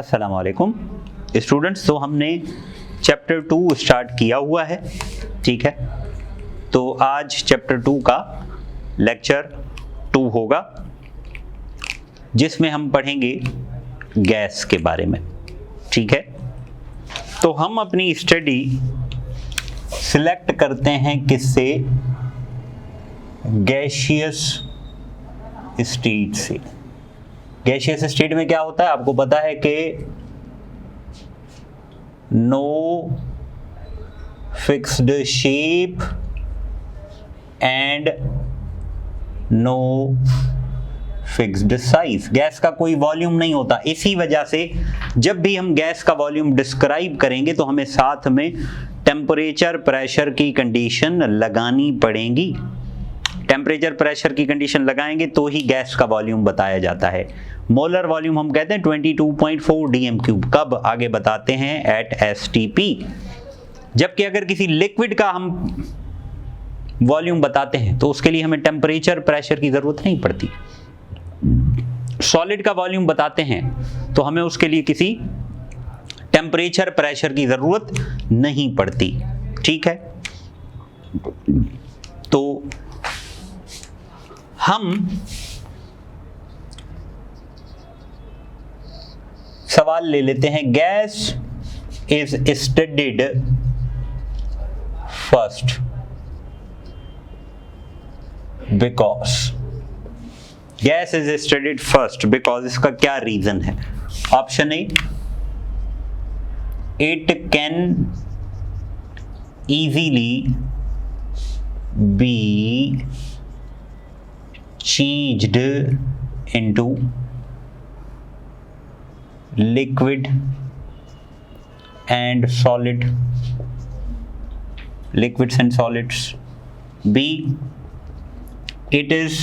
अस्सलाम वालेकुम स्टूडेंट्स। तो हमने चैप्टर 2 स्टार्ट किया हुआ है, ठीक है। तो आज चैप्टर 2 का लेक्चर 2 होगा जिसमें हम पढ़ेंगे गैस के बारे में, ठीक है। तो हम अपनी स्टडी सिलेक्ट करते हैं किससे? गैसियस स्टेट से। गैसियस स्टेट में क्या होता है आपको पता है कि no fixed shape and no fixed size. Gas का कोई वॉल्यूम नहीं होता। इसी वजह से जब भी हम गैस का वॉल्यूम डिस्क्राइब करेंगे तो हमें साथ में टेम्परेचर प्रेशर की कंडीशन लगानी पड़ेगी। टेम्परेचर प्रेशर की कंडीशन लगाएंगे तो ही गैस का वॉल्यूम बताया जाता है। मोलर वॉल्यूम हम कहते हैं 22.4 dm³। कब? आगे बताते हैं एट STP। जबकि अगर किसी लिक्विड का हम वॉल्यूम बताते हैं तो उसके लिए हमें टेम्परेचर प्रेशर की जरूरत नहीं पड़ती। सॉलिड का वॉल्यूम बताते हैं तो हमें उसके लिए किसी टेम्परेचर प्रेशर की जरूरत नहीं पड़ती, ठीक है। तो हम सवाल ले लेते हैं। Gas is studied first because. Gas is studied first because इसका क्या रीजन है? Option A, it can easily B changed into liquid and solid, liquids and solids. B, it is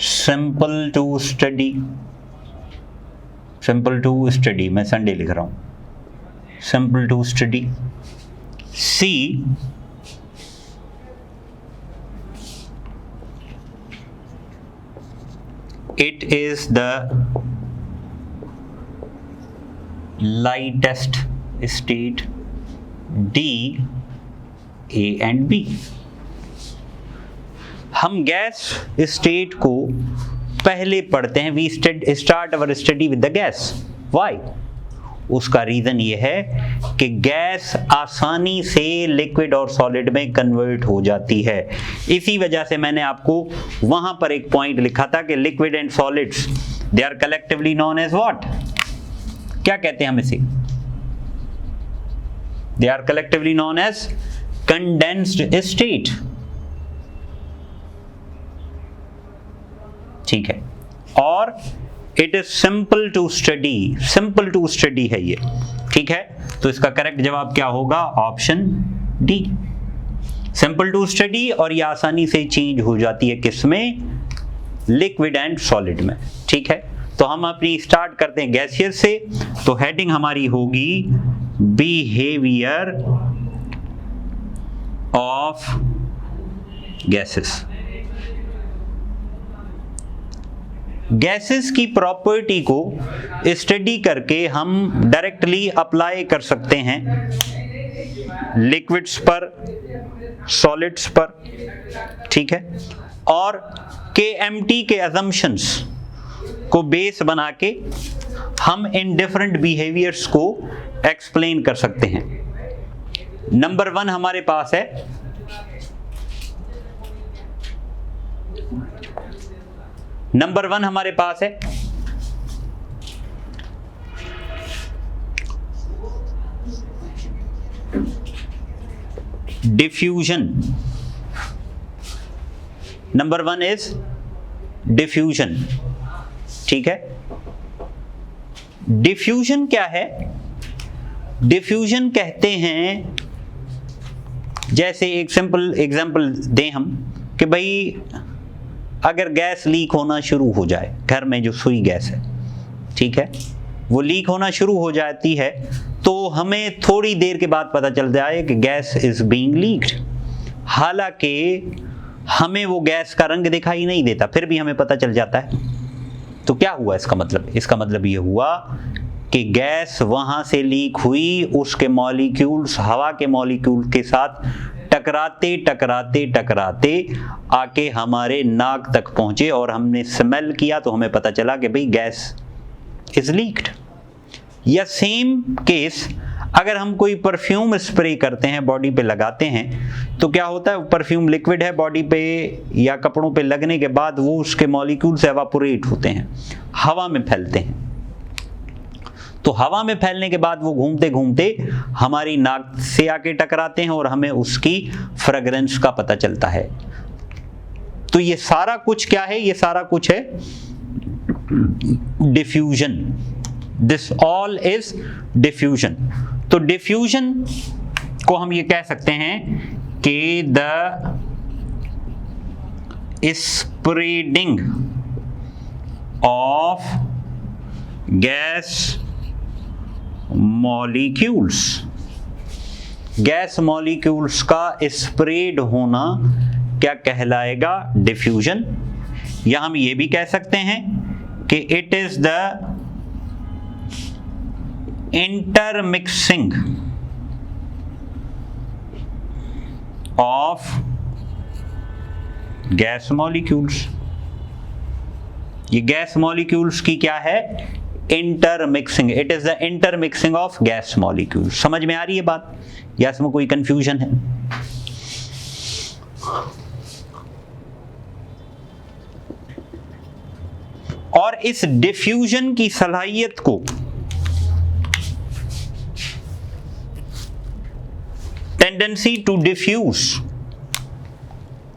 simple to study, simple to study, मैं Sunday लिख रहा हूं, simple to study. C, it is the lightest state. D, A and B। हम gas state को पहले पढ़ते हैं। We start our study with the gas. Why? उसका रीजन ये है कि गैस आसानी से लिक्विड और सॉलिड में कन्वर्ट हो जाती है। इसी वजह से मैंने आपको वहां पर एक पॉइंट लिखा था कि liquid and solids they are collectively known as what? क्या कहते हैं हम इसे? They are collectively known as condensed state, ठीक है। और it is simple to study, simple to study है ये, ठीक है। तो इसका करेक्ट जवाब क्या होगा? Option D, simple to study. और ये आसानी से चेंज हो जाती है किसमें? लिक्विड एंड सॉलिड में, ठीक है। तो हम अपनी स्टार्ट करते हैं गैसियस से। तो हेडिंग हमारी होगी बिहेवियर ऑफ गैसेस। गैसेस की प्रॉपर्टी को स्टडी करके हम डायरेक्टली अप्लाई कर सकते हैं लिक्विड्स पर, सॉलिड्स पर, ठीक है। और KMT के असम्पशंस को बेस बना के हम इन डिफरेंट बिहेवियर्स को एक्सप्लेन कर सकते हैं। नंबर 1 हमारे पास है डिफ्यूजन। नंबर 1 इज डिफ्यूजन, ठीक है। डिफ्यूजन क्या है? डिफ्यूजन कहते हैं, जैसे एक सिंपल एग्जांपल दें हम कि भाई अगर गैस लीक होना शुरू हो जाए, घर में जो सुई गैस है, ठीक है, वो लीक होना शुरू हो जाती है तो हमें थोड़ी देर के बाद पता चल जाए कि गैस इज बीइंग लीक्ड। हालांकि हमें वो गैस का रंग दिखाई नहीं देता, फिर भी हमें पता चल जाता है तो क्या हुआ इसका मतलब ये हुआ कि गैस वहां से लीक हुई, उसके मॉलिक्यूल्स हवा के मॉलिक्यूल के साथ टकराते टकराते टकराते आके हमारे नाक तक पहुंचे और हमने स्मेल किया तो हमें पता चला कि भाई गैस इज लीक्ड। या सेम केस अगर हम कोई परफ्यूम स्प्रे करते हैं, बॉडी पे लगाते हैं, तो क्या होता है, परफ्यूम लिक्विड है, बॉडी पे या कपड़ों पे लगने के बाद वो उसके मॉलिक्यूल्स एवापोरेट होते हैं, हवा में फैलते हैं। तो हवा में फैलने के बाद वो घूमते घूमते हमारी नाक से आके टकराते हैं और हमें उसकी फ्रेग्रेंस का पता चलता है। तो ये सारा कुछ क्या है, ये सारा कुछ है diffusion. This all is diffusion. तो डिफ्यूजन को हम ये कह सकते हैं कि the spreading of gas molecules, gas molecules का स्प्रेड होना क्या कहलाएगा, डिफ्यूजन। या हम ये भी कह सकते हैं कि it is the intermixing of gas molecules. ये गैस मॉलिक्यूल्स की क्या है, intermixing. It is the intermixing of gas molecules. समझ में आ रही है बात या इसमें कोई कंफ्यूजन है? और इस डिफ्यूजन की सलाहियत को टेंडेंसी टू डिफ्यूज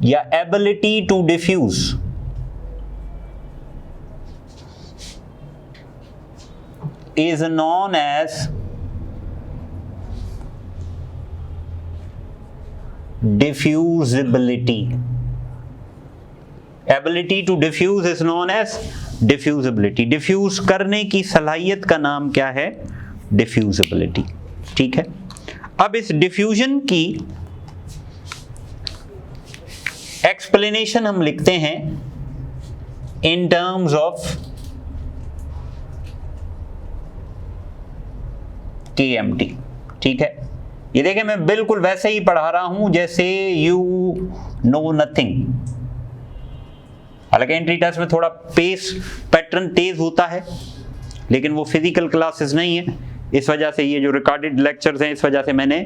या ability to diffuse is known as diffusibility. Ability to diffuse is known as diffusibility. diffuse करने की सलाहियत का नाम क्या है, diffusibility। ठीक है, अब इस diffusion की explanation हम लिखते हैं in terms of KMT। ठीक है, ये देखें मैं बिल्कुल वैसे ही पढ़ा रहा हूं जैसे यू नो नथिंग। हालांकि एंट्री टेस्ट में थोड़ा पेस पैटर्न तेज होता है, लेकिन वो फिजिकल क्लासेस नहीं है, इस वजह से ये जो रिकॉर्डेड लेक्चर्स हैं, इस वजह से मैंने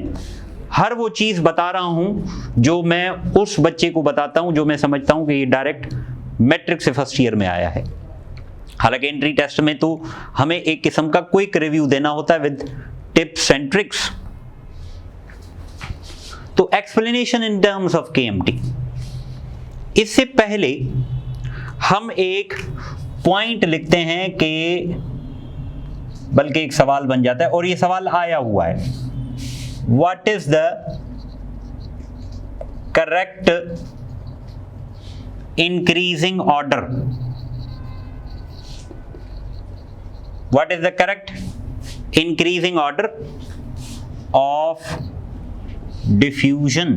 हर वो चीज बता रहा हूं जो मैं उस बच्चे को बताता हूं जो मैं समझता हूं कि ये डायरेक्ट मैट्रिक से फर्स्ट ईयर में आया है। हालांकि एंट्री टेस्ट में तो हमें एक किस्म का क्विक रिव्यू देना होता है विद टिप्स एंड ट्रिक्स। तो explanation in terms of KMT, इससे पहले हम एक पॉइंट लिखते हैं कि, बल्कि एक सवाल बन जाता है और ये सवाल आया हुआ है, what is the correct increasing order, what is the correct increasing order of diffusion?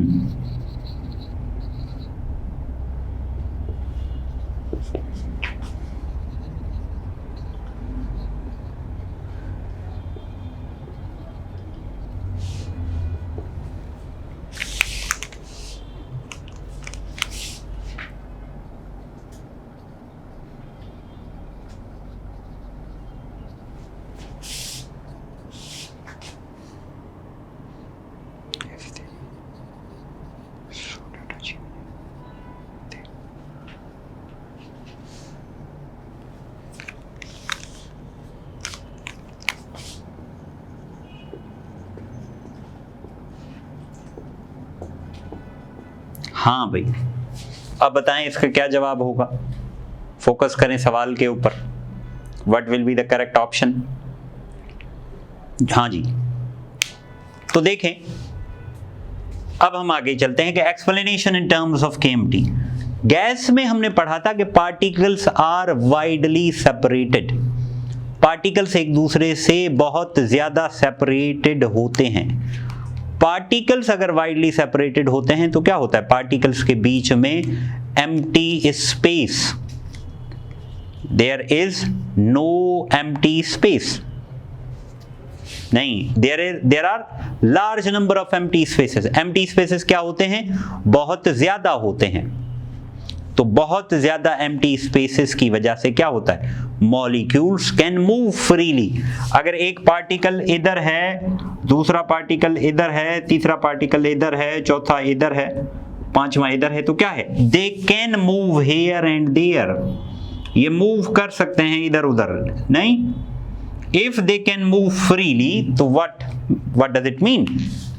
हाँ भाई, अब बताएं इसका क्या जवाब होगा, फोकस करें सवाल के ऊपर। What will be the correct option? हाँ जी, तो देखें अब हम आगे चलते हैं कि explanation in terms of KMT. Gas में हमने पढ़ा था कि particles are widely separated, particles एक दूसरे से बहुत ज्यादा सेपरेटेड होते हैं। पार्टिकल्स अगर वाइडली सेपरेटेड होते हैं तो क्या होता है, पार्टिकल्स के बीच में empty space there is no empty space, नहीं, there are large number of empty spaces. Empty spaces क्या होते हैं? बहुत ज्यादा होते हैं। तो बहुत ज्यादा एम्प्टी स्पेसेस की वजह से क्या होता है? Molecules can move freely. अगर एक पार्टिकल इधर है, दूसरा पार्टिकल इधर है, तीसरा पार्टिकल इधर है, चौथा इधर है, पांचवा इधर है, तो क्या है? They can move here and there, ये मूव कर सकते हैं इधर उधर, नहीं? If they can move freely, तो what does it mean?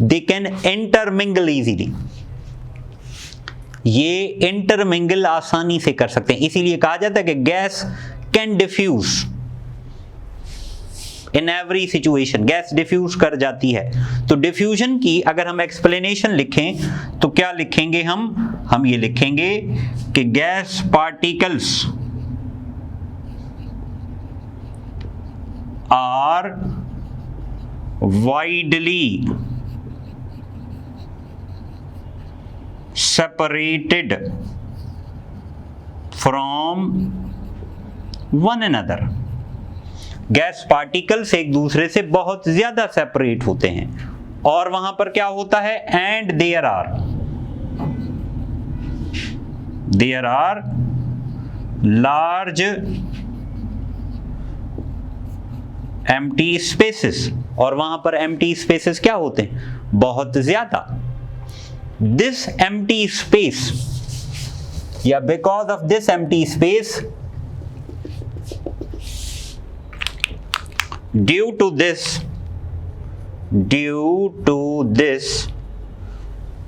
They can intermingle easily. ये intermingle आसानी से कर सकते हैं, इसीलिए कहा जाता है कि gas can diffuse in every situation, gas diffuse कर जाती है। तो डिफ्यूजन की अगर हम एक्सप्लेनेशन लिखें तो क्या लिखेंगे हम ये लिखेंगे कि gas particles are widely separated from one another। Gas particles एक दूसरे से बहुत ज्यादा सेपरेट होते हैं। और वहां पर क्या होता है? And there are large empty spaces, और वहां पर एम्प्टी स्पेसेस क्या होते हैं? बहुत ज्यादा। दिस एम्प्टी स्पेस, या because of this empty space, due to this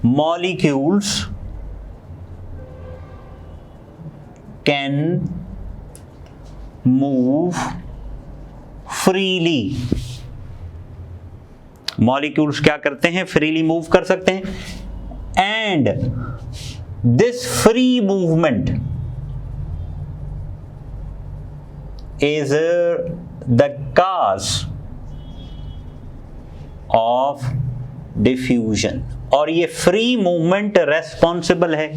molecules can move freely. Molecules क्या करते हैं? फ्रीली मूव कर सकते हैं। And this free movement is the cause of diffusion. और ये फ्री मूवमेंट रेस्पॉन्सिबल है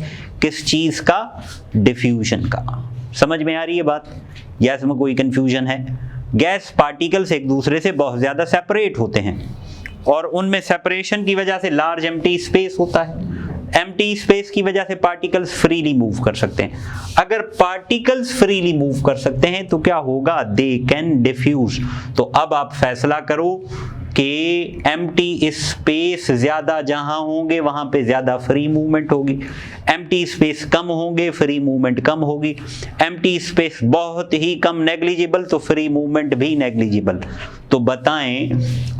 किस चीज का? डिफ्यूजन का। समझ में आ रही है बात, या इसमें कोई कंफ्यूजन है? गैस पार्टिकल्स एक दूसरे से बहुत ज्यादा सेपरेट होते हैं, और उनमें सेपरेशन की वजह से लार्ज एम्प्टी स्पेस होता है। एम्प्टी स्पेस की वजह से पार्टिकल्स फ्रीली मूव कर सकते हैं। अगर पार्टिकल्स फ्रीली मूव कर सकते हैं तो क्या होगा? They can diffuse. तो अब आप फैसला करो कि एम्प्टी स्पेस ज्यादा जहां होंगे वहां पे ज्यादा फ्री मूवमेंट होगी, एम्प्टी स्पेस कम होंगे फ्री मूवमेंट कम होगी, एम्प्टी स्पेस बहुत ही कम नेग्लिजिबल तो फ्री मूवमेंट भी नेग्लिजिबल। तो बताएं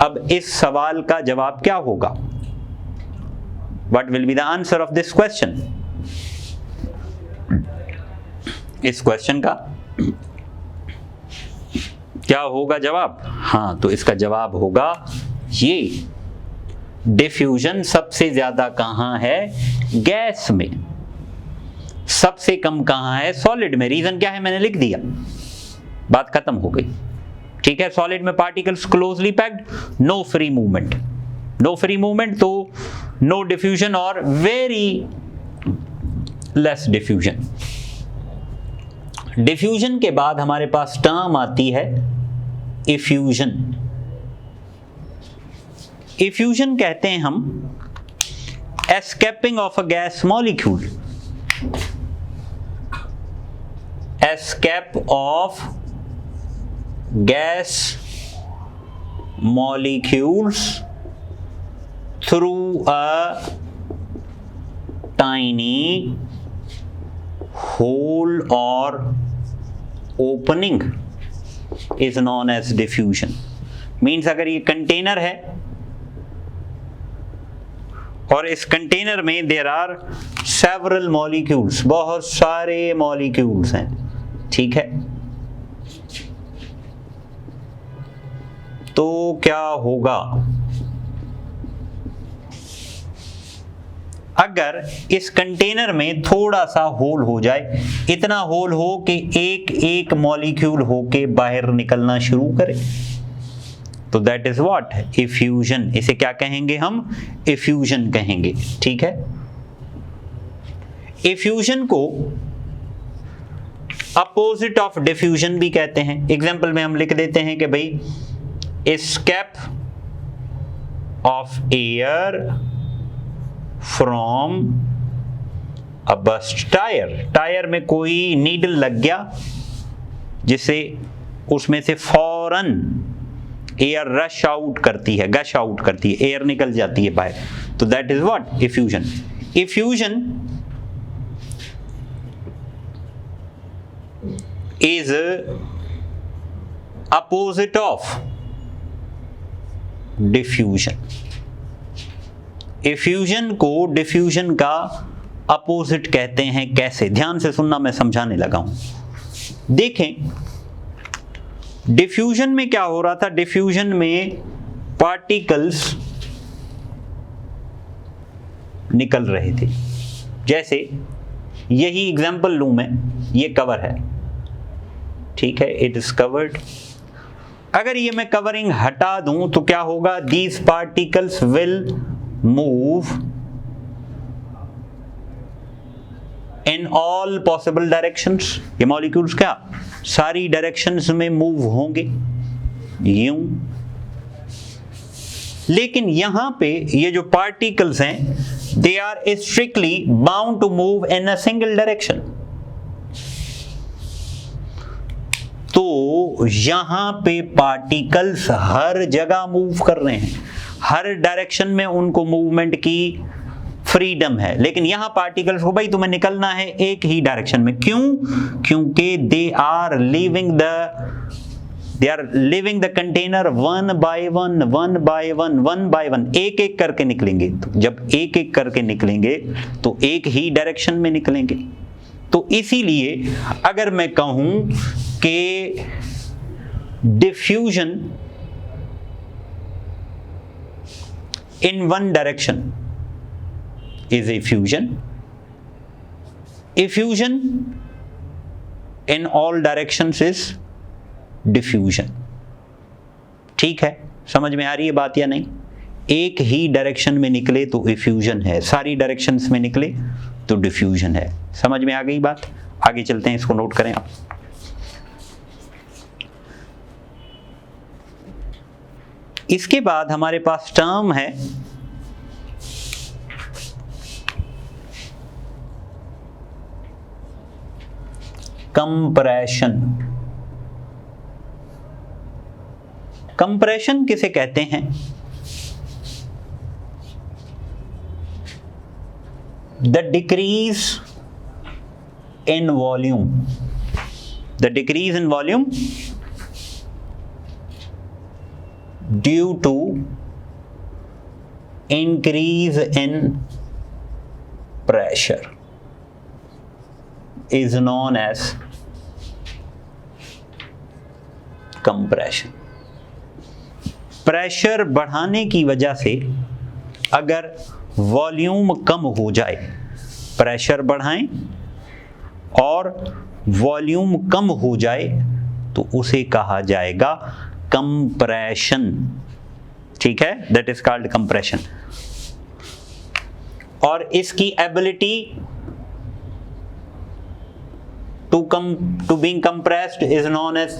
अब इस सवाल का जवाब क्या होगा? What will be the answer of this question? इस क्वेश्चन का क्या होगा जवाब? हाँ, तो इसका जवाब होगा ये, डिफ्यूजन सबसे ज्यादा कहां है? गैस में। सबसे कम कहां है? सॉलिड में। रीजन क्या है? मैंने लिख दिया, बात खत्म हो गई। ठीक है, सॉलिड में particles closely packed, no free movement, no free movement तो नो डिफ्यूजन और वेरी लेस डिफ्यूजन। डिफ्यूजन के बाद हमारे पास टर्म आती है इफ्यूजन। इफ्यूजन कहते हैं हम escaping of a gas molecule, escape of gas molecules through a tiny hole or opening is known as diffusion। Means अगर ये कंटेनर है और इस कंटेनर में there are several molecules, बहुत सारे molecules हैं, ठीक है, तो क्या होगा अगर इस कंटेनर में थोड़ा सा होल हो जाए, इतना होल हो कि एक एक मॉलिक्यूल होके बाहर निकलना शुरू करे, तो दैट इज व्हाट? इफ्यूजन। इसे क्या कहेंगे हम? इफ्यूजन कहेंगे। ठीक है, इफ्यूजन को अपोजिट ऑफ डिफ्यूजन भी कहते हैं। एग्जाम्पल में हम लिख देते हैं कि भाई escape of air from a burst tyre. Tyre में कोई नीडल लग गया जिससे उसमें से फौरन एयर रश आउट करती है, गश आउट करती है, एयर निकल जाती है बाहर, तो that is what? Effusion. Effusion is opposite of diffusion. Effusion को डिफ्यूजन का अपोजिट कहते हैं। कैसे? ध्यान से सुनना, मैं समझाने लगा हूं। देखें डिफ्यूजन में क्या हो रहा था। डिफ्यूजन में पार्टिकल्स निकल रहे थे। जैसे यही एग्जांपल लूं मैं, ये कवर है, ठीक है, इट इज कवर्ड। अगर ये मैं कवरिंग हटा दूं तो क्या होगा? These particles will move in all possible directions. ये मॉलिक्यूल्स क्या सारी डायरेक्शंस में मूव होंगे यूं। लेकिन यहां पे ये जो पार्टिकल्स हैं, they are strictly bound to move in a single direction. तो यहां पे पार्टिकल्स हर जगह मूव कर रहे हैं, हर डायरेक्शन में उनको मूवमेंट की फ्रीडम है। लेकिन यहां पार्टिकल्स को भाई तुम्हें निकलना है एक ही डायरेक्शन में। क्यों? क्योंकि they are leaving the container one by one, एक एक करके निकलेंगे। तो जब एक एक करके निकलेंगे तो एक ही डायरेक्शन में निकलेंगे। तो इसीलिए अगर मैं कहूं कि diffusion in one direction is effusion. Effusion in all directions is diffusion. ठीक है, समझ में आ रही है बात या नहीं? एक ही डायरेक्शन में निकले तो इफ्यूजन है, सारी डायरेक्शंस में निकले तो डिफ्यूजन है। समझ में आ गई बात? आगे चलते हैं, इसको नोट करें आप। इसके बाद हमारे पास टर्म है कंप्रेशन। कंप्रेशन किसे कहते हैं? The decrease in volume, the decrease in volume due to increase in pressure is known as compression. Pressure बढ़ाने की वजह से अगर वॉल्यूम कम हो जाए, प्रेशर बढ़ाएं और वॉल्यूम कम हो जाए तो उसे कहा जाएगा कंप्रेशन। ठीक है, दैट इज कॉल्ड कंप्रेशन। और इसकी ability to being compressed is known as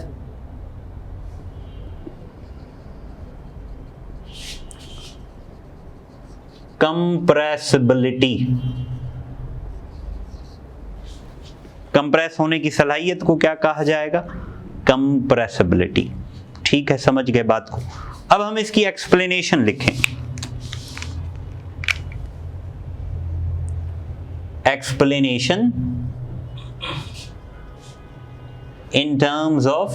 compressibility. Compress होने की सलाहियत को क्या कहा जाएगा? कंप्रेसिबिलिटी। ठीक है, समझ गए बात को। अब हम इसकी एक्सप्लेनेशन लिखें। Explanation in terms of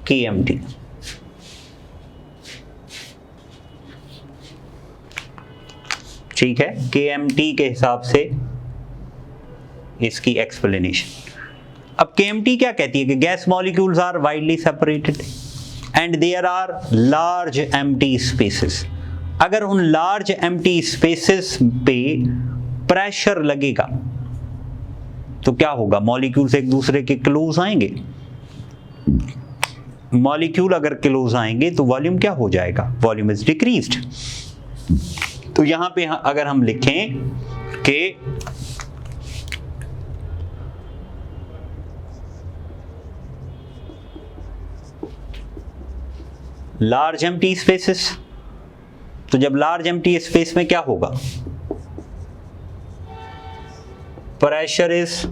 KMT. ठीक है, KMT के हिसाब से इसकी एक्सप्लेनेशन। अब KMT क्या कहती है कि gas molecules are widely separated and there are large empty spaces. अगर उन लार्ज एम्प्टी स्पेसेस पे प्रेशर लगेगा तो क्या होगा? मॉलिक्यूल्स एक दूसरे के क्लोज आएंगे। मॉलिक्यूल अगर क्लोज आएंगे तो वॉल्यूम क्या हो जाएगा? Volume is decreased. तो यहां पे अगर हम लिखें कि लार्ज एम्प्टी स्पेसेस। तो जब लार्ज एम्प्टी स्पेस में क्या होगा, pressure is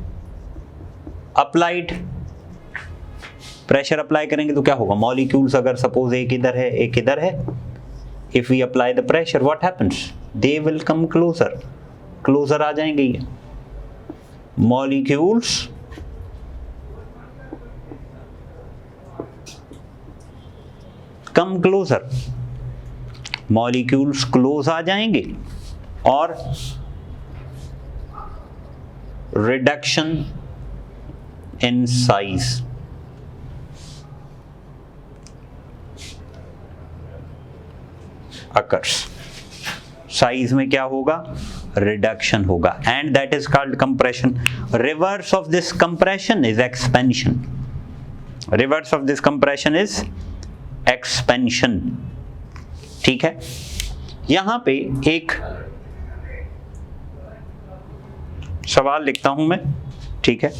applied, pressure apply करेंगे तो क्या होगा, मॉलिक्यूल्स अगर सपोज एक इधर है एक इधर है, if we apply the pressure what happens, they will come closer, closer आ जाएंगे ये molecules come closer, molecules close आ जाएंगे और reduction in size, occurs, size में क्या होगा, रिडक्शन होगा, and that is called compression. Reverse of this compression is expansion, reverse of this compression is expansion. ठीक है, यहां पे एक सवाल लिखता हूं मैं, ठीक है,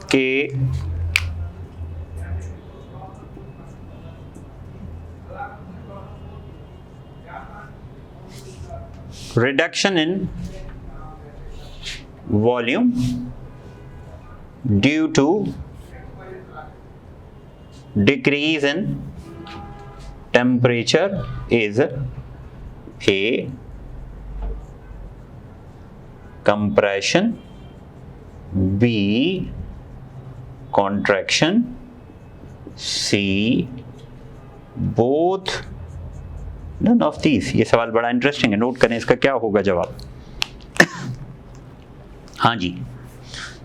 कि reduction in volume due to decrease in temperature is A, compression, B, contraction, C, both, none of these। ये सवाल बड़ा इंटरेस्टिंग है, नोट करें इसका क्या होगा जवाब। हाँ जी,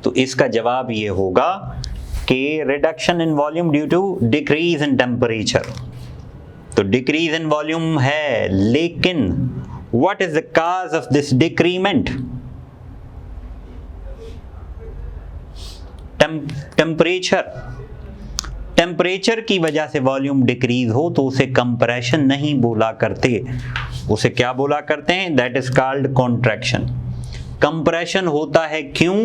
तो इसका जवाब ये होगा कि reduction in volume due to decrease in temperature. तो डिक्रीज इन वॉल्यूम है, लेकिन what is the cause of this decrement, temperature. Temperature की वजह से वॉल्यूम डिक्रीज हो तो उसे कंप्रेशन नहीं बोला करते, उसे क्या बोला करते हैं, that is called contraction. Compression होता है क्यों,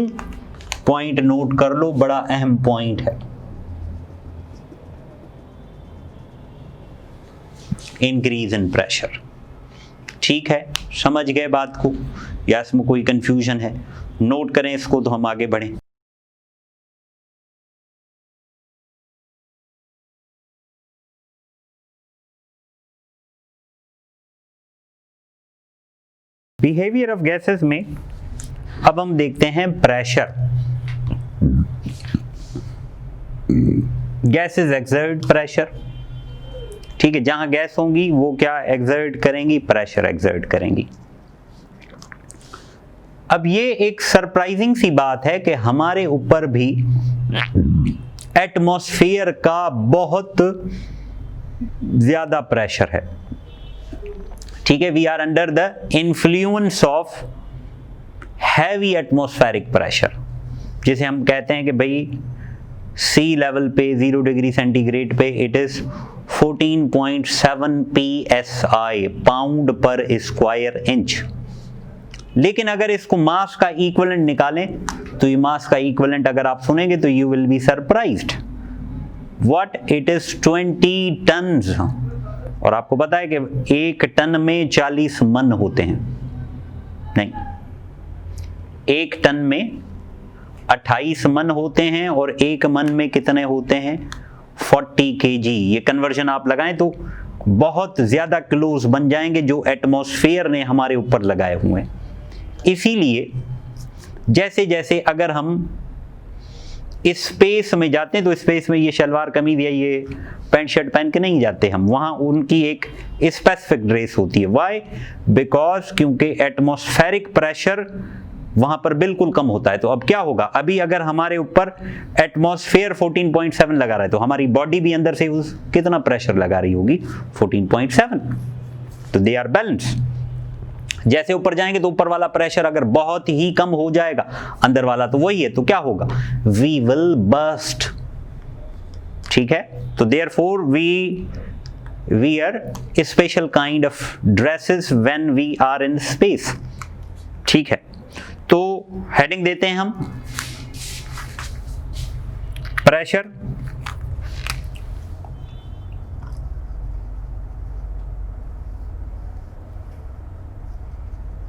पॉइंट नोट कर लो, बड़ा अहम पॉइंट है, इंक्रीज इन प्रेशर। ठीक है, समझ गए बात को, या इसमें कोई कंफ्यूजन है, नोट करें इसको तो हम आगे बढ़ें। बिहेवियर ऑफ गैसेस में अब हम देखते हैं प्रेशर। गैसेस एक्सर्ट प्रेशर, ठीक है, जहां गैस होंगी वो क्या एक्सर्ट करेंगी, प्रेशर एक्सर्ट करेंगी। अब ये एक सरप्राइजिंग सी बात है कि हमारे ऊपर भी एटमॉस्फेयर का बहुत ज्यादा प्रेशर है। ठीक है, we are under the influence of heavy atmospheric pressure, जिसे हम कहते हैं कि भाई सी लेवल पे 0 डिग्री सेंटीग्रेड पे इट इज 14.7 psi, पाउंड पर स्क्वायर इंच। लेकिन अगर इसको मास का इक्विवेलेंट निकालें तो ये मास का इक्विवेलेंट अगर आप सुनेंगे तो you will be surprised, what it is 20 tons. और आपको पता है कि एक टन में 40 मन होते हैं, नहीं, एक टन में 28 मन होते हैं और एक मन में कितने होते हैं, 40 kg। ये कन्वर्जन आप लगाएं तो बहुत ज्यादा क्लोज बन जाएंगे जो एटमॉस्फेयर ने हमारे ऊपर लगाए हुए हैं। इसीलिए जैसे जैसे अगर हम स्पेस में जाते हैं तो स्पेस में ये शलवार कमीज या ये पैंट शर्ट पहन के नहीं जाते हम, वहां उनकी एक स्पेसिफिक ड्रेस होती है। व्हाई, बिकॉज क्योंकि एटमॉस्फेरिक प्रेशर वहां पर बिल्कुल कम होता है। तो अब क्या होगा, अभी अगर हमारे ऊपर एटमॉस्फेयर 14.7 लगा रहा है तो हमारी बॉडी भी अंदर से कितना प्रेशर लगा रही होगी, 14.7। तो दे आर बैलेंस। जैसे ऊपर जाएंगे तो ऊपर वाला प्रेशर अगर बहुत ही कम हो जाएगा, अंदर वाला तो वही है, तो क्या होगा, वी विल बर्स्ट। ठीक है, तो therefore we wear a special kind of dresses when we are in space। ठीक है, तो हेडिंग देते हैं हम, pressure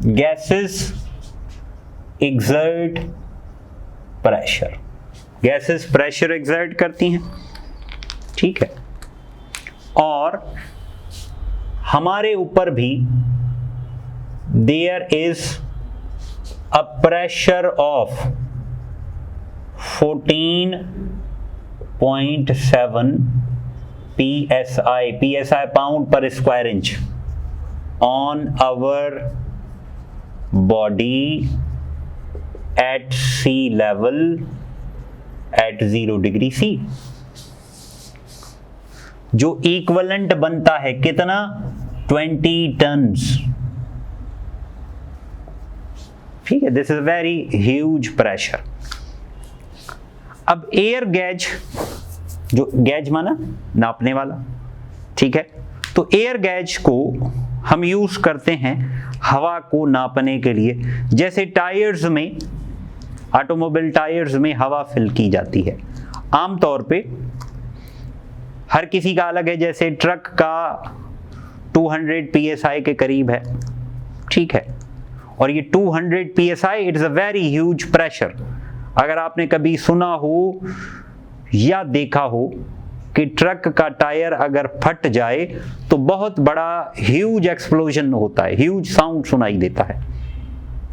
gases exert pressure, gases pressure exert करती हैं, ठीक है, और हमारे ऊपर भी there is a pressure of 14.7 psi pound per square inch on our body at sea level at 0 degree C, जो इक्वलेंट बनता है कितना, 20 टन्स, ठीक है। This is very huge pressure. अब एयर गेज, जो गेज माना नापने वाला, ठीक है, तो एयर गेज को हम यूज करते हैं हवा को नापने के लिए। जैसे टायर्स में, ऑटोमोबाइल टायर्स में हवा फिल की जाती है आमतौर पे, हर किसी का अलग है। जैसे ट्रक का 200 psi के करीब है, ठीक है, और ये 200 psi it is a very huge pressure. अगर आपने कभी सुना हो या देखा हो कि ट्रक का टायर अगर फट जाए तो बहुत बड़ा ह्यूज एक्सप्लोजन होता है, ह्यूज साउंड सुनाई देता है,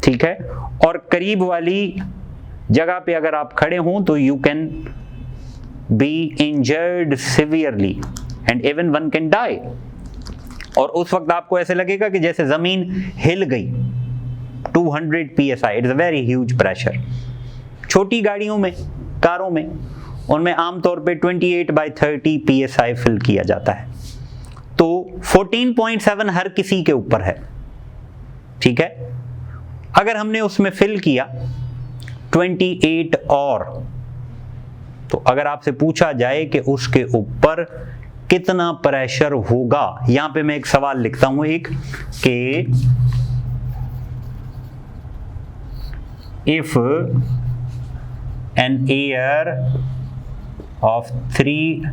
ठीक है, और करीब वाली जगह पे अगर आप खड़े हों तो you can be injured severely and even one can die. और उस वक्त आपको ऐसे लगेगा कि जैसे जमीन हिल गई। 200 psi it's a very huge pressure. छोटी गाड़ियों में, कारों में, उनमें आमतौर पे 28/30 psi फिल किया जाता है। तो 14.7 हर किसी के ऊपर है, ठीक है। अगर हमने उसमें फिल किया 28 और, तो अगर आपसे पूछा जाए कि उसके ऊपर कितना प्रेशर होगा, यहां पे मैं एक सवाल लिखता हूं एक, कि इफ एन एयर of 3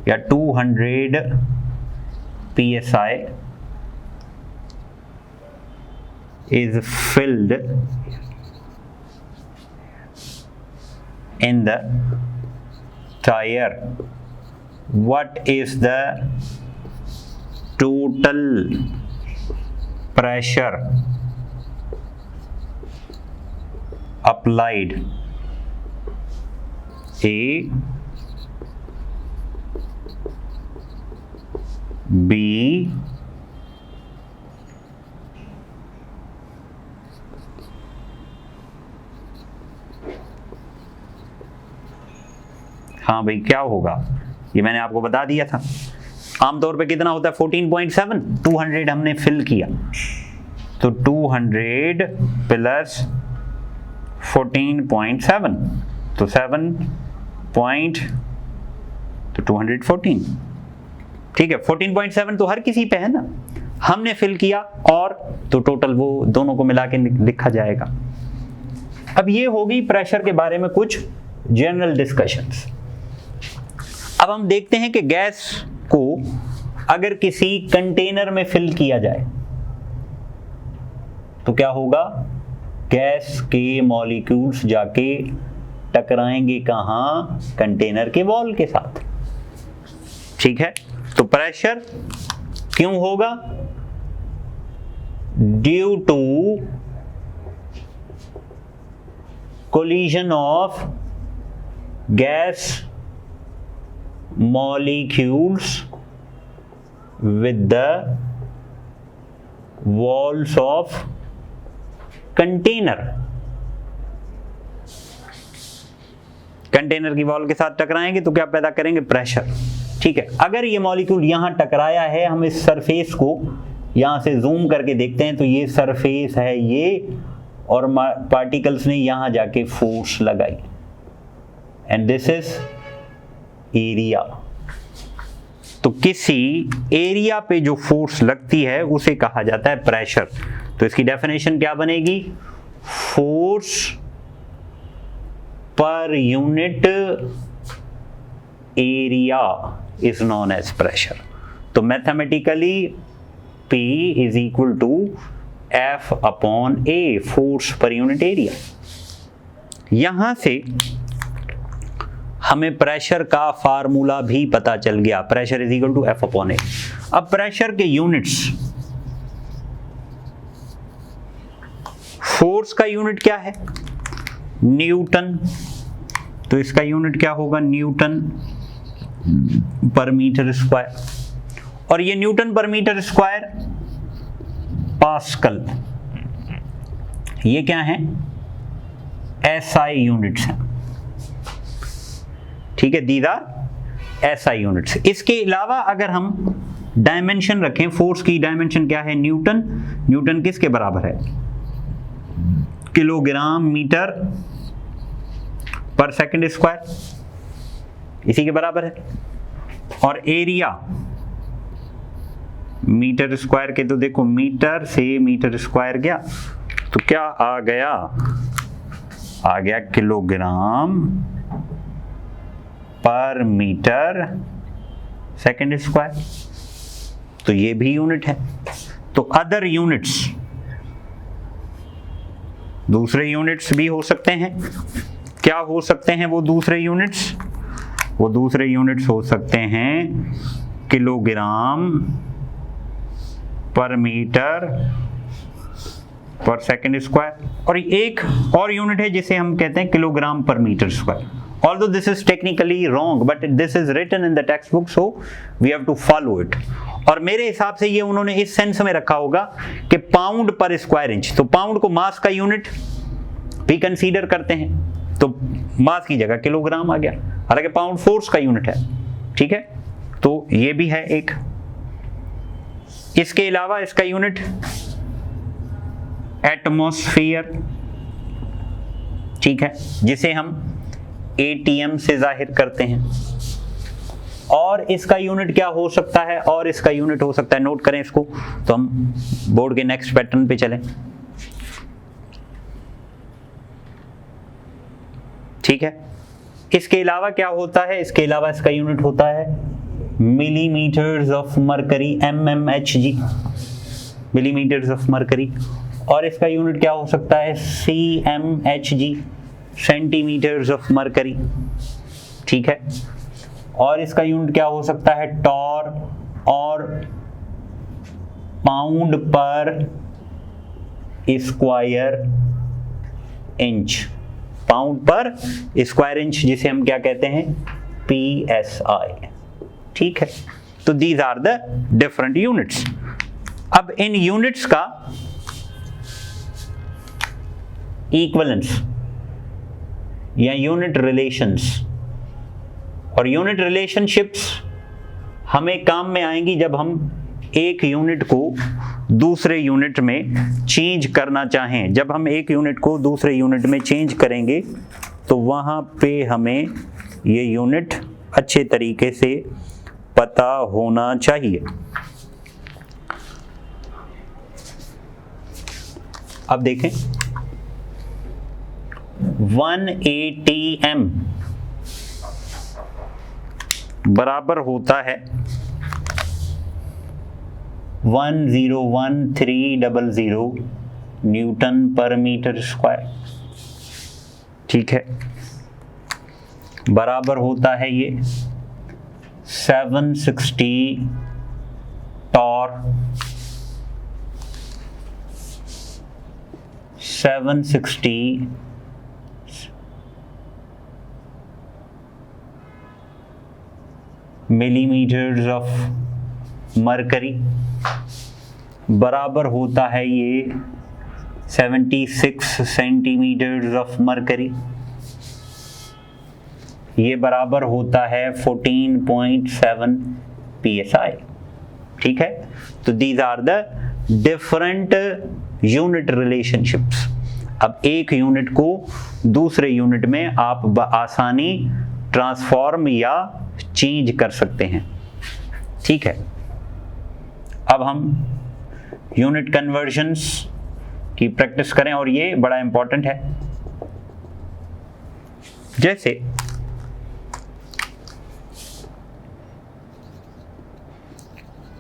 या 200 psi is filled in the tire, what is the total pressure applied? A, B, हाँ भाई क्या होगा, ये मैंने आपको बता दिया था। आमतौर पे कितना होता है 14.7, 200 हमने फिल किया, तो 200 प्लस 14.7, तो 214, ठीक है। 14.7 तो हर किसी पे है ना, हमने फिल किया और, तो टोटल वो दोनों को मिला के लिखा जाएगा। अब ये होगी प्रेशर के बारे में कुछ जनरल डिस्कशंस। अब हम देखते हैं कि गैस को अगर किसी कंटेनर में फिल किया जाए तो क्या होगा, गैस के मॉलिक्यूल्स जाके टकराएंगे कहां, कंटेनर के वॉल के साथ, ठीक है। तो प्रेशर क्यों होगा, due to collision of gas molecules with the walls of container. Container की वॉल के साथ टकराएंगे तो क्या पैदा करेंगे, प्रेशर, ठीक है। अगर ये मॉलिक्यूल यहां टकराया है, हम इस सरफेस को यहां से जूम करके देखते हैं, तो ये सरफेस है ये, और पार्टिकल्स ने यहां जाके फोर्स लगाई, एंड दिस इज एरिया। तो किसी एरिया पे जो फोर्स लगती है उसे कहा जाता है प्रेशर। तो इसकी डेफिनेशन क्या बनेगी, force per unit area is known as pressure. तो mathematically P is equal to F upon A, force per unit area. यहां से हमें प्रेशर का फार्मूला भी पता चल गया, pressure is equal to F upon A। अब प्रेशर के यूनिट्स, फोर्स का यूनिट क्या है? न्यूटन, तो इसका यूनिट क्या होगा? न्यूटन पर मीटर स्क्वायर, और ये न्यूटन पर मीटर स्क्वायर पास्कल, ये क्या है? SI यूनिट्स हैं, ठीक है, दीज आर SI यूनिट्स। इसके अलावा अगर हम डायमेंशन रखें, फोर्स की डायमेंशन क्या है? न्यूटन, न्यूटन किसके बराबर है? किलोग्राम मीटर पर सेकंड स्क्वायर, इसी के बराबर है। और एरिया मीटर स्क्वायर के, तो देखो मीटर से मीटर स्क्वायर गया तो क्या आ गया? आ गया किलोग्राम पर मीटर सेकंड स्क्वायर, तो ये भी यूनिट है। तो अदर यूनिट्स, दूसरे यूनिट्स भी हो सकते हैं। क्या हो सकते हैं वो दूसरे यूनिट्स? वो दूसरे यूनिट्स हो सकते हैं किलोग्राम पर मीटर पर सेकंड स्क्वायर, और एक और यूनिट है जिसे हम कहते हैं किलोग्राम पर metre square. Although this is technically wrong, but this is written in the textbook, so we have to follow it. और मेरे हिसाब से ये उन्होंने इस सेंस में रखा होगा कि पाउंड पर स्क्वायर इंच, तो पाउंड को मास का यूनिट भी कंसीडर करते हैं, तो मास की जगह किलोग्राम आ गया, हालांकि पाउंड फोर्स का यूनिट है, ठीक है। तो ये भी है एक। इसके अलावा इसका यूनिट एटमॉस्फेयर, ठीक है, जिसे हम ATM से जाहिर करते हैं। और इसका यूनिट क्या हो सकता है? और इसका यूनिट हो सकता है, नोट करें इसको, तो हम बोर्ड के नेक्स्ट पैटर्न पे चलें, ठीक है। इसके अलावा क्या होता है? इसके अलावा इसका यूनिट होता है millimetres of mercury, mmHg, millimetres of mercury. और इसका यूनिट क्या हो सकता है? CMHg, सेंटीमीटर्स ऑफ मरकरी, ठीक है। और इसका यूनिट क्या हो सकता है? टॉर, और पाउंड पर स्क्वायर इंच, पाउंड पर स्क्वायर इंच, जिसे हम क्या कहते हैं? PSI, ठीक है। तो these are the different units. अब इन यूनिट्स का इक्विवेलेंस या यूनिट रिलेशंस और यूनिट रिलेशनशिप्स हमें काम में आएंगी जब हम एक यूनिट को दूसरे यूनिट में चेंज करना चाहें। जब हम एक यूनिट को दूसरे यूनिट में चेंज करेंगे तो वहाँ पे हमें ये यूनिट अच्छे तरीके से पता होना चाहिए। अब देखें, 1 ATM बराबर होता है 101,300 न्यूटन पर मीटर स्क्वायर, ठीक है। बराबर होता है ये 760 टॉर, 760 मिलीमीटर्स ऑफ मरकरी। बराबर होता है ये 76 सेंटीमीटर्स ऑफ मरकरी। ये बराबर होता है 14.7 PSI, ठीक है। तो these are the different unit relationships. अब एक यूनिट को दूसरे यूनिट में आप बआसानी ट्रांसफॉर्म या चेंज कर सकते हैं, ठीक है। अब हम यूनिट कन्वर्जन्स की प्रैक्टिस करें, और ये बड़ा इंपॉर्टेंट है। जैसे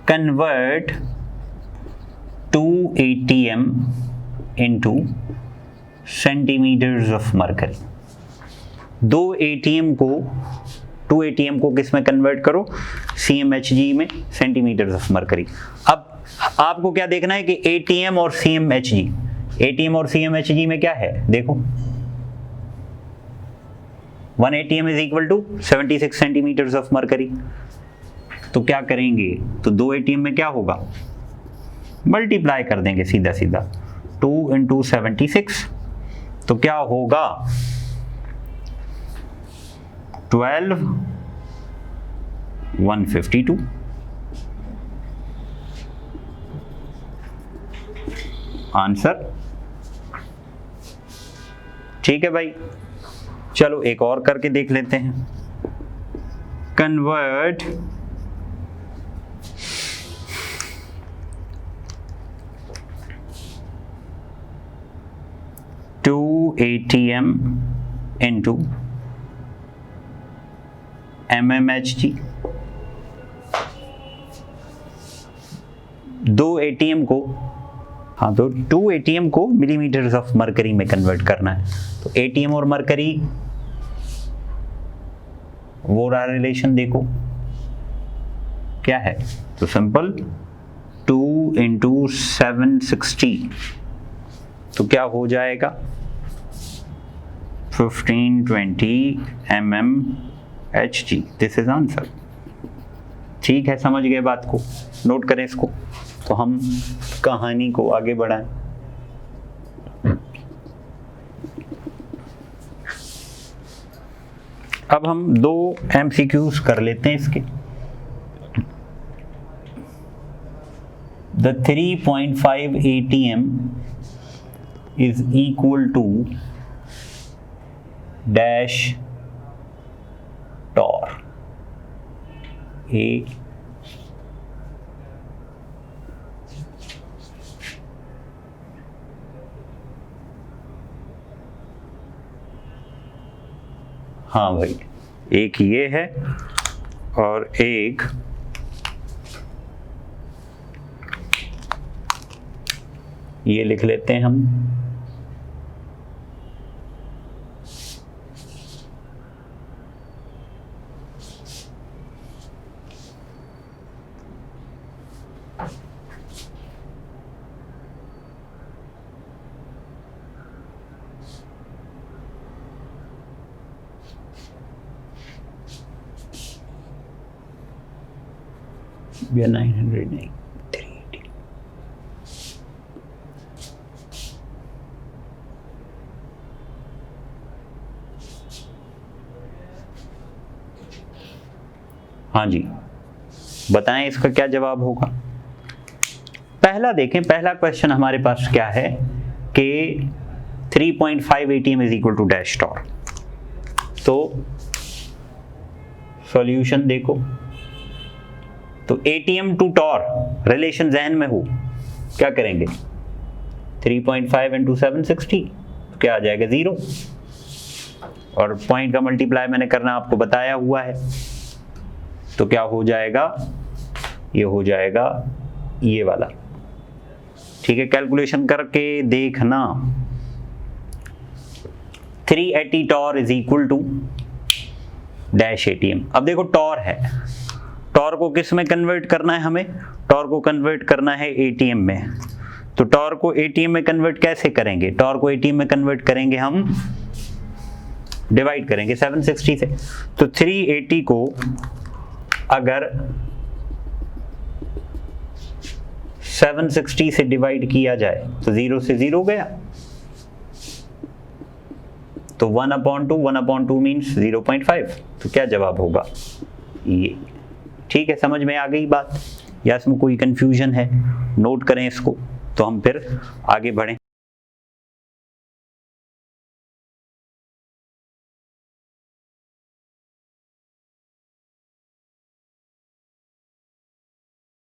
convert 2 ATM into centimetres of mercury. 2 ATM को किस में कन्वर्ट करो, CmHg में, सेंटीमीटर्स ऑफ मरकरी। अब आपको क्या देखना है कि ATM और CmHg में क्या है, देखो 1 ATM is equal to 76 centimetres of mercury. तो क्या करेंगे, तो 2 ATM में क्या होगा, मल्टीप्लाई कर देंगे सीधा सीधा, 2 इंटू 76, तो क्या होगा 12 152। आंसर ठीक है भाई। चलो एक और करके देख लेते हैं। Convert two ATM into MMHg। 2 ATM को, हाँ तो 2 ATM को मिलीमीटर्स ऑफ मरकरी में कन्वर्ट करना है। तो ATM और मरकरी वो रहा रिलेशन, देखो क्या है, तो सिंपल 2 इंटू 760, तो क्या हो जाएगा 1520 mmHg। This is answer. ठीक है, समझ गए बात को, नोट करें इसको। तो हम कहानी को आगे बढ़ाएं। अब हम 2 MCQs कर लेते हैं इसके। The 3.5 ATM is equal to dash torr A हाँ भाई, एक ये है और एक ये लिख लेते हैं हम। We are 900 380। हाँ जी, बताएं इसका क्या जवाब होगा। पहला देखें, पहला क्वेश्चन हमारे पास क्या है कि 3.5 ATM is equal to dash torr. तो सॉल्यूशन देखो, तो ATM टू टॉर रिलेशन जहन में हो, क्या करेंगे 3.5 इंटू 760, तो क्या आ जाएगा 0, और पॉइंट का मल्टीप्लाई मैंने करना आपको बताया हुआ है। तो क्या हो जाएगा, ये हो जाएगा ये वाला। ठीक है, कैलकुलेशन करके देखना। 380 torr is equal to dash ATM। अब देखो टॉर है, टॉर को किस में कन्वर्ट करना है हमें, टॉर को कन्वर्ट करना है ATM में। तो टॉर को ATM में कन्वर्ट कैसे करेंगे, टॉर को ATM में कन्वर्ट करेंगे हम, डिवाइड करेंगे 760 से। तो 380 को अगर 760 से डिवाइड किया जाए तो 0 से 0 गया, तो 1/2 मीन्स 0.5। तो क्या जवाब होगा ये। ठीक है, समझ में आ गई बात, या इसमें कोई कंफ्यूजन है, नोट करें इसको, तो हम फिर आगे बढ़ें।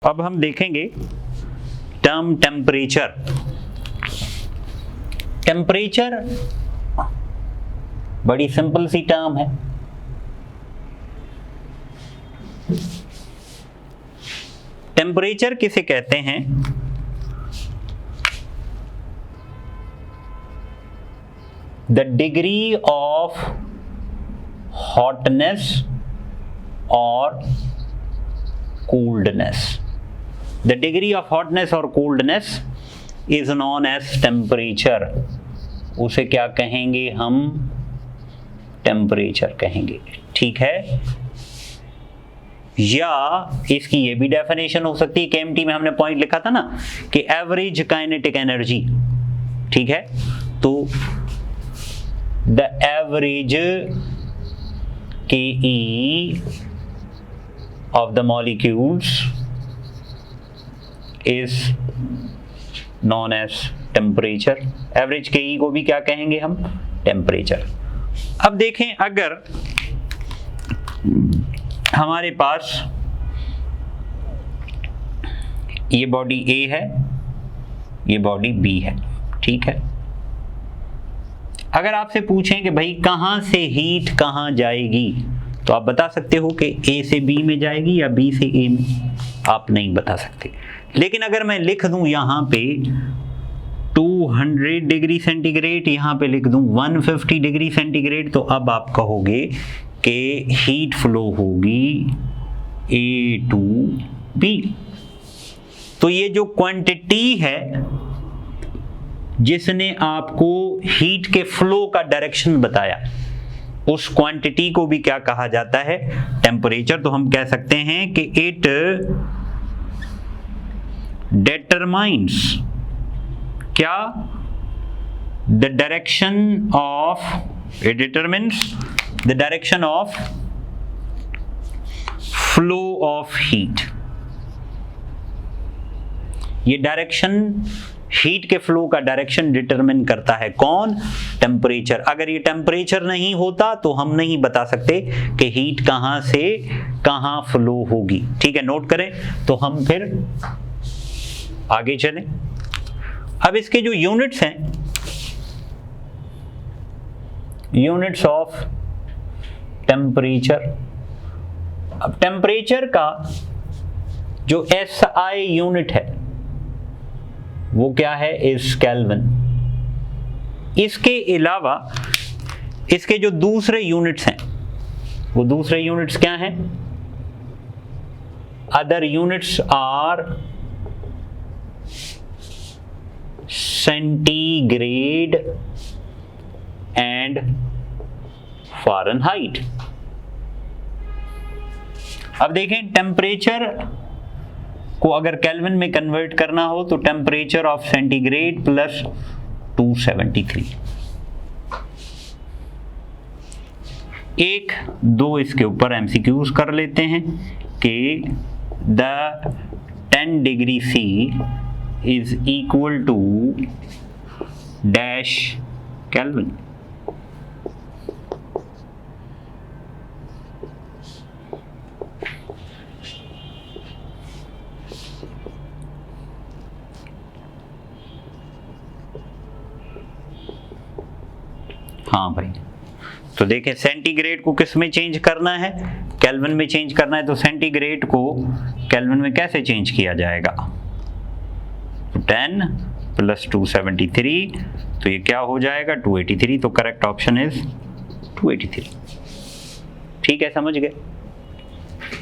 अब हम देखेंगे टर्म टेम्परेचर। टेम्परेचर बड़ी सिंपल सी टर्म है। टेम्परेचर किसे कहते हैं, द डिग्री ऑफ हॉटनेस और coldness. The degree of hotness और coldness is known as temperature. उसे क्या कहेंगे हम? टेम्परेचर कहेंगे, ठीक है। या इसकी ये भी डेफिनेशन हो सकती है, केएमटी में हमने पॉइंट लिखा था ना कि एवरेज काइनेटिक एनर्जी, ठीक है। तो the average KE of the molecules is known as temperature. Average KE को भी क्या कहेंगे हम? टेम्परेचर। अब देखें, अगर हमारे पास ये बॉडी A है, ये बॉडी B है, ठीक है। अगर आपसे पूछें कि भाई कहां से हीट कहां जाएगी, तो आप बता सकते हो कि A से B में जाएगी या B से A में? आप नहीं बता सकते। लेकिन अगर मैं लिख दूं यहां पे 200 डिग्री सेंटीग्रेड, यहां पे लिख दूं 150 डिग्री सेंटीग्रेड, तो अब आप कहोगे कि हीट फ्लो होगी A to B। तो ये जो क्वांटिटी है जिसने आपको हीट के फ्लो का डायरेक्शन बताया, उस क्वांटिटी को भी क्या कहा जाता है? टेम्परेचर। तो हम कह सकते हैं कि इट determines क्या? The direction of, it determines the direction of flow of heat. ये डायरेक्शन, हीट के फ्लो का डायरेक्शन डिटरमिन करता है कौन? टेम्परेचर। अगर ये टेम्परेचर नहीं होता तो हम नहीं बता सकते कि हीट कहां से कहां फ्लो होगी, ठीक है। नोट करें। तो हम फिर आगे चलें। अब इसके जो यूनिट्स हैं, यूनिट्स ऑफ टेम्परेचर। अब टेम्परेचर का जो SI यूनिट है वो क्या है? इस केल्विन। इसके अलावा इसके जो दूसरे यूनिट्स हैं, वो दूसरे यूनिट्स क्या हैं? Other units are centigrade and Fahrenheit. अब देखें, टेम्परेचर को अगर केल्विन में कन्वर्ट करना हो तो टेम्परेचर ऑफ सेंटीग्रेड प्लस 273। एक दो इसके ऊपर एमसीक्यूज कर लेते हैं कि the 10 degree C is equal to dash Kelvin. हाँ भाई, तो देखें सेंटीग्रेड को किस में चेंज करना है? केल्विन में चेंज करना है। तो सेंटीग्रेड को केल्विन में कैसे चेंज किया जाएगा? 10 प्लस 273, तो ये क्या हो जाएगा? 283। तो करेक्ट ऑप्शन इज 283। ठीक है, समझ गए।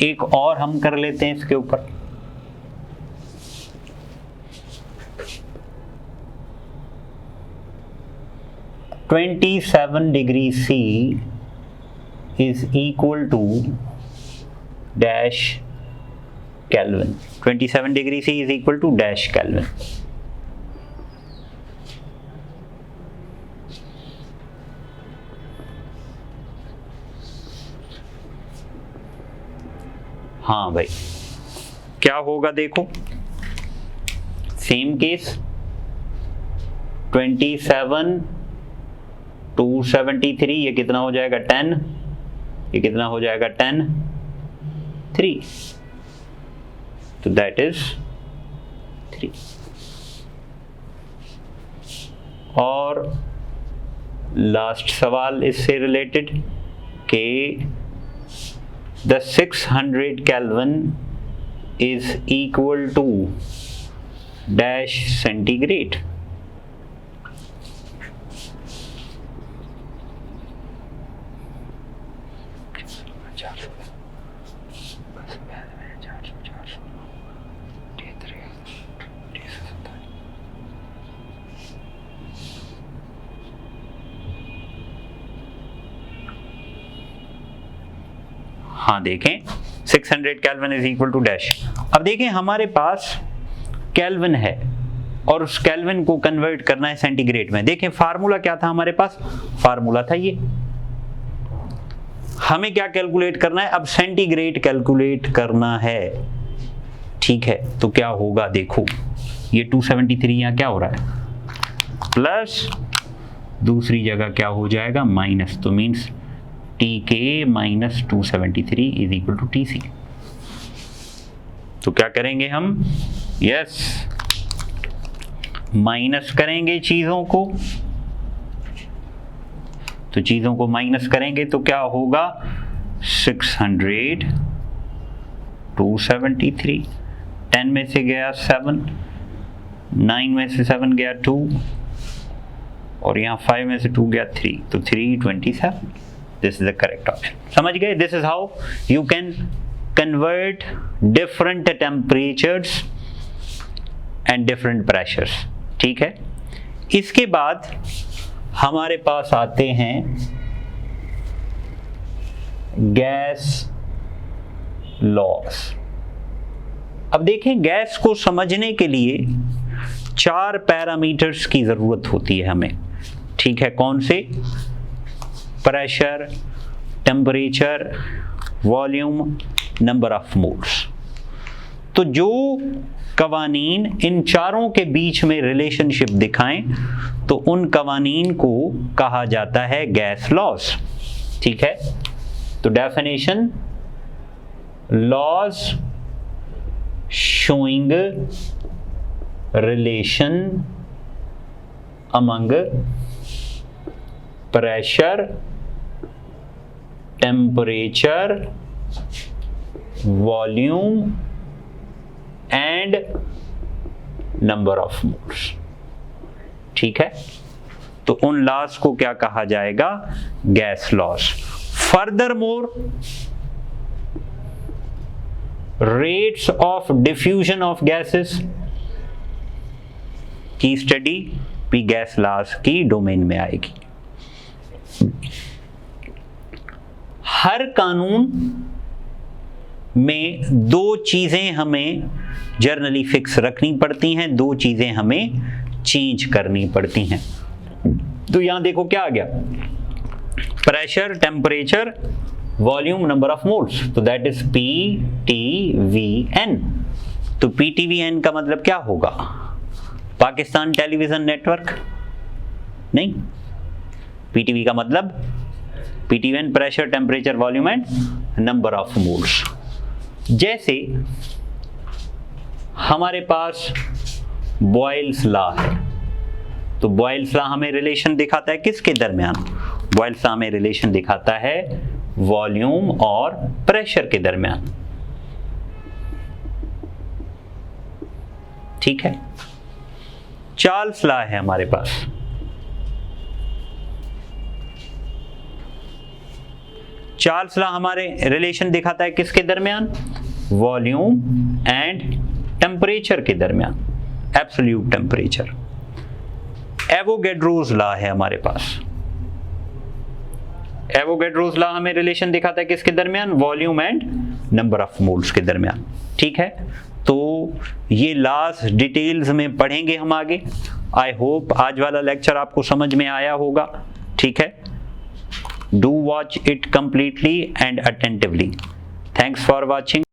एक और हम कर लेते हैं इसके ऊपर। (27 degree C is equal to dash Kelvin. 27 degree C is equal to dash Kelvin. हाँ भाई, क्या होगा देखो, सेम केस 27 273, ये कितना हो जाएगा 10, ये कितना हो जाएगा 10 3, तो दैट इज 3। और लास्ट सवाल इससे रिलेटेड कि the 600 Kelvin is equal to dash centigrade. हाँ देखें 600 kelvin is equal to dash. अब देखें हमारे पास केल्विन है और उस केल्विन को कन्वर्ट करना है सेंटीग्रेड में। देखें फार्मूला क्या था हमारे पास, फार्मूला था ये। हमें क्या कैलकुलेट करना है, अब सेंटीग्रेड कैलकुलेट करना है, ठीक है। तो क्या होगा देखो, ये 273 यहाँ क्या हो रहा है प्लस, दूसरी जगह क्या हो जाएगा माइनस, तो means Tk minus 273 is equal to Tc। तो क्या करेंगे हम, यस माइनस करेंगे चीजों को, तो चीजों को माइनस करेंगे तो क्या होगा 600 273, 10 में से गया 7, 9 में से 7 गया 2 और यहाँ 5 में से 2 गया 3, तो 327। This is the correct option. समझ गए? This is how you can convert different temperatures and different pressures, ठीक है। इसके बाद हमारे पास आते हैं गैस लॉस। अब देखें गैस को समझने के लिए 4 पैरामीटर्स की जरूरत होती है हमें, ठीक है। कौन से? Pressure, temperature, volume, number of moles. तो जो कवानीन इन चारों के बीच में रिलेशनशिप दिखाएं तो उन कवानीन को कहा जाता है गैस लॉस, ठीक है। तो definition, laws showing relation among pressure, temperature, volume and number of moles, ठीक है। तो उन लॉस को क्या कहा जाएगा, gas laws. Further more, rates of diffusion of gases की स्टडी भी गैस लॉस की डोमेन में आएगी। हर कानून में 2 चीजें हमें जनरली फिक्स रखनी पड़ती हैं, 2 चीजें हमें चेंज करनी पड़ती हैं। तो यहां देखो क्या आ गया, pressure, temperature, volume, number of moles, तो दैट इज PTVN। तो PTVN का मतलब क्या होगा, पाकिस्तान टेलीविजन नेटवर्क नहीं, PTV का मतलब PTVN pressure, temperature, volume and number of moles. जैसे हमारे पास बॉयल्स लॉ है, तो बॉयल्स लॉ हमें रिलेशन दिखाता है किसके दरमियान, बॉयल्स लॉ हमें रिलेशन दिखाता है वॉल्यूम और प्रेशर के दरमियान, ठीक है। चार्ल्स लॉ है हमारे पास, चार्ल्स लॉ हमारे रिलेशन दिखाता है किसके दरमियान, वॉल्यूम एंड टेम्परेचर के दरमियान, एब्सोल्यूट टेम्परेचर। एवोगैड्रोस लॉ है हमारे पास, एवोगैड्रोस लॉ हमें रिलेशन दिखाता है किसके दरमियान, volume and number of moles के दरमियान, ठीक है। तो ये लॉस डिटेल्स में पढ़ेंगे हम आगे। आई होप आज वाला लेक्चर आपको समझ में आया होगा, ठीक है। Do watch it completely and attentively. Thanks for watching.